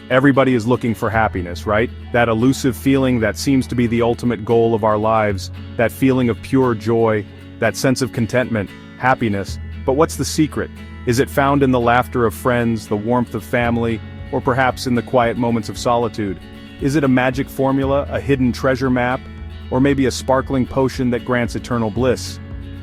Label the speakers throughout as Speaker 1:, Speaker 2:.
Speaker 1: Everybody is looking for happiness, right? That elusive feeling that seems to be the ultimate goal of our lives, that feeling of pure joy, that sense of contentment, happiness. But what's the secret? Is it found in the laughter of friends, the warmth of family, or perhaps in the quiet moments of solitude? Is it a magic formula, a hidden treasure map, or maybe a sparkling potion that grants eternal bliss?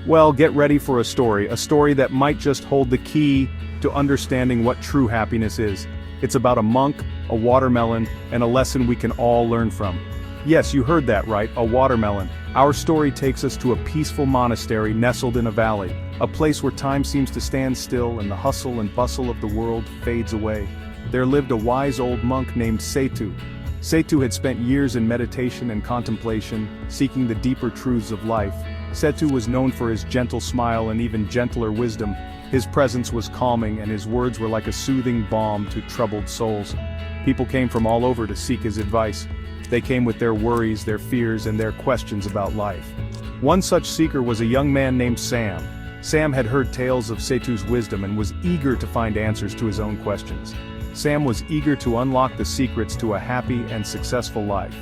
Speaker 1: Well, get ready for a story that might just hold the key to understanding what true happiness is. It's about a monk, a watermelon, and a lesson we can all learn from. Yes, you heard that right, a watermelon. Our story takes us to a peaceful monastery nestled in a valley, a place where time seems to stand still and the hustle and bustle of the world fades away. There lived a wise old monk named Setu. Setu had spent years in meditation and contemplation, seeking the deeper truths of life. Setu was known for his gentle smile and even gentler wisdom. His presence was calming and his words were like a soothing balm to troubled souls. People came from all over to seek his advice. They came with their worries, their fears, and their questions about life. One such seeker was a young man named Sam. Sam had heard tales of Setu's wisdom and was eager to find answers to his own questions. Sam was eager to unlock the secrets to a happy and successful life.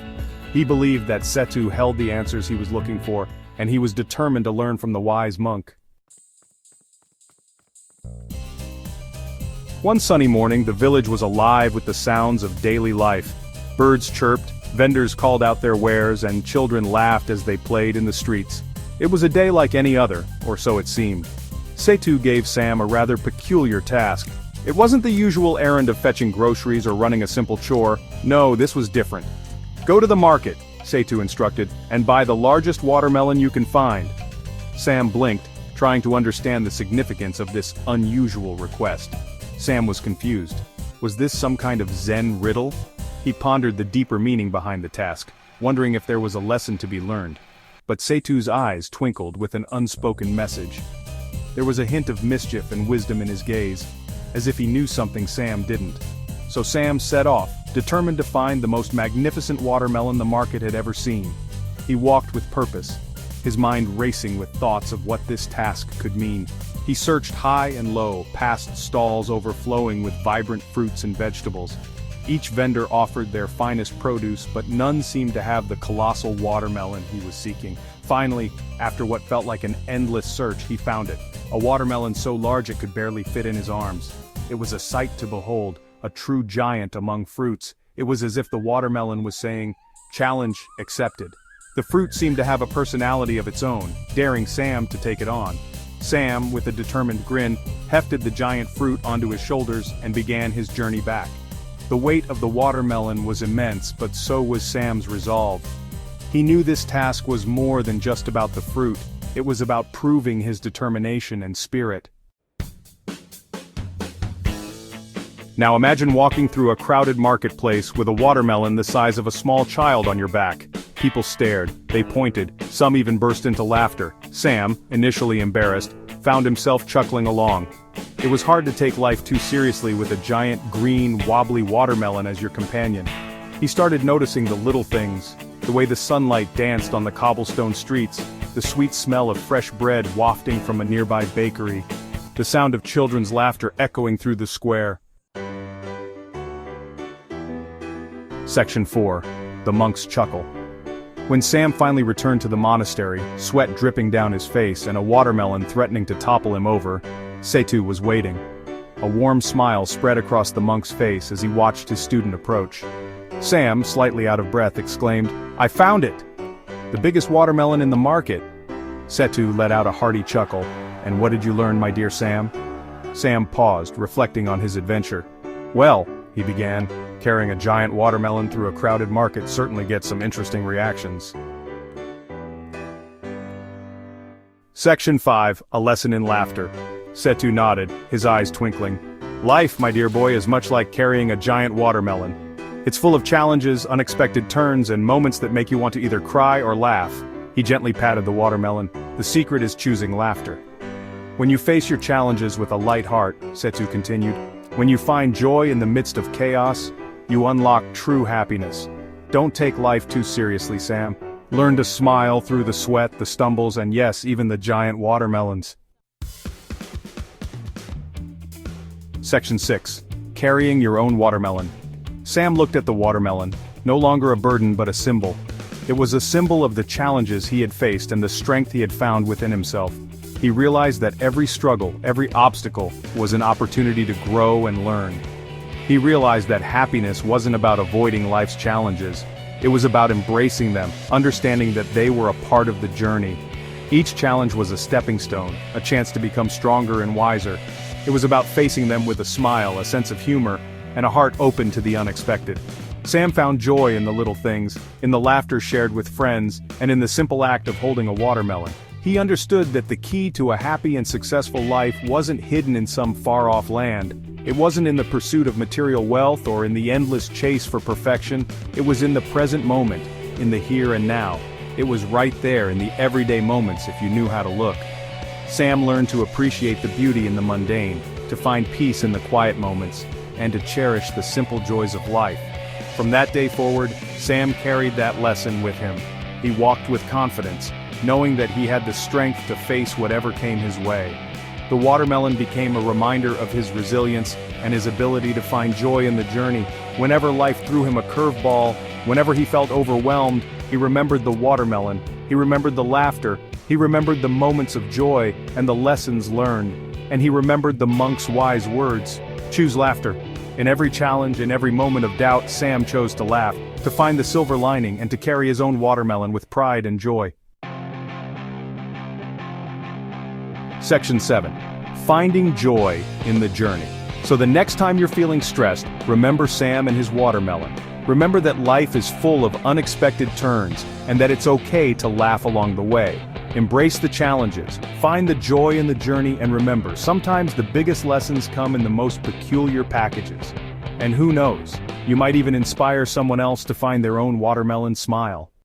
Speaker 1: He believed that Setu held the answers he was looking for, and he was determined to learn from the wise monk. One sunny morning, the village was alive with the sounds of daily life. Birds chirped, vendors called out their wares, and children laughed as they played in the streets. It was a day like any other, or so it seemed. Setu gave Sam a rather peculiar task. It wasn't the usual errand of fetching groceries or running a simple chore. No, this was different. Go to the market, Setu instructed, and buy the largest watermelon you can find. Sam blinked, trying to understand the significance of this unusual request. Sam was confused. Was this some kind of Zen riddle? He pondered the deeper meaning behind the task, wondering if there was a lesson to be learned. But Setu's eyes twinkled with an unspoken message. There was a hint of mischief and wisdom in his gaze, as if he knew something Sam didn't. So Sam set off, determined to find the most magnificent watermelon the market had ever seen. He walked with purpose, his mind racing with thoughts of what this task could mean. He searched high and low, past stalls overflowing with vibrant fruits and vegetables. Each vendor offered their finest produce, but none seemed to have the colossal watermelon he was seeking. Finally, after what felt like an endless search, he found it. A watermelon so large it could barely fit in his arms. It was a sight to behold, a true giant among fruits. It was as if the watermelon was saying, "Challenge accepted." The fruit seemed to have a personality of its own, daring Sam to take it on. Sam, with a determined grin, hefted the giant fruit onto his shoulders and began his journey back. The weight of the watermelon was immense, but so was Sam's resolve. He knew this task was more than just about the fruit. It was about proving his determination and spirit. Now imagine walking through a crowded marketplace with a watermelon the size of a small child on your back. People stared, they pointed, some even burst into laughter. Sam, initially embarrassed, found himself chuckling along. It was hard to take life too seriously with a giant, green, wobbly watermelon as your companion. He started noticing the little things, the way the sunlight danced on the cobblestone streets, the sweet smell of fresh bread wafting from a nearby bakery, the sound of children's laughter echoing through the square. Section 4. The Monk's Chuckle. When Sam finally returned to the monastery, sweat dripping down his face and a watermelon threatening to topple him over, Setu was waiting. A warm smile spread across the monk's face as he watched his student approach. Sam, slightly out of breath, exclaimed, "I found it! The biggest watermelon in the market!" Setu let out a hearty chuckle. "And what did you learn, my dear Sam?" Sam paused, reflecting on his adventure. "Well," he began, "carrying a giant watermelon through a crowded market certainly gets some interesting reactions." Section 5. A Lesson in Laughter. Setu nodded, his eyes twinkling. "Life, my dear boy, is much like carrying a giant watermelon. It's full of challenges, unexpected turns, and moments that make you want to either cry or laugh." He gently patted the watermelon. "The secret is choosing laughter. When you face your challenges with a light heart," Setu continued, "when you find joy in the midst of chaos, you unlock true happiness. Don't take life too seriously, Sam. Learn to smile through the sweat, the stumbles, and yes, even the giant watermelons." Section 6. Carrying your own watermelon. Sam looked at the watermelon, no longer a burden but a symbol. It was a symbol of the challenges he had faced and the strength he had found within himself. He realized that every struggle, every obstacle, was an opportunity to grow and learn. He realized that happiness wasn't about avoiding life's challenges. It was about embracing them, understanding that they were a part of the journey. Each challenge was a stepping stone, a chance to become stronger and wiser. It was about facing them with a smile, a sense of humor, and a heart open to the unexpected. Sam found joy in the little things, in the laughter shared with friends, and in the simple act of holding a watermelon. He understood that the key to a happy and successful life wasn't hidden in some far-off land. It wasn't in the pursuit of material wealth or in the endless chase for perfection. It was in the present moment, in the here and now. It was right there in the everyday moments if you knew how to look. Sam learned to appreciate the beauty in the mundane, to find peace in the quiet moments, and to cherish the simple joys of life. From that day forward, Sam carried that lesson with him. He walked with confidence, knowing that he had the strength to face whatever came his way. The watermelon became a reminder of his resilience and his ability to find joy in the journey. Whenever life threw him a curveball, whenever he felt overwhelmed, he remembered the watermelon, he remembered the laughter, he remembered the moments of joy and the lessons learned, and he remembered the monk's wise words, "Choose laughter." In every challenge, in every moment of doubt, Sam chose to laugh, to find the silver lining and to carry his own watermelon with pride and joy. Section 7. Finding joy in the journey. So the next time you're feeling stressed, remember Sam and his watermelon. Remember that life is full of unexpected turns, and that it's okay to laugh along the way. Embrace the challenges, find the joy in the journey, and remember, sometimes the biggest lessons come in the most peculiar packages. And who knows, you might even inspire someone else to find their own watermelon smile.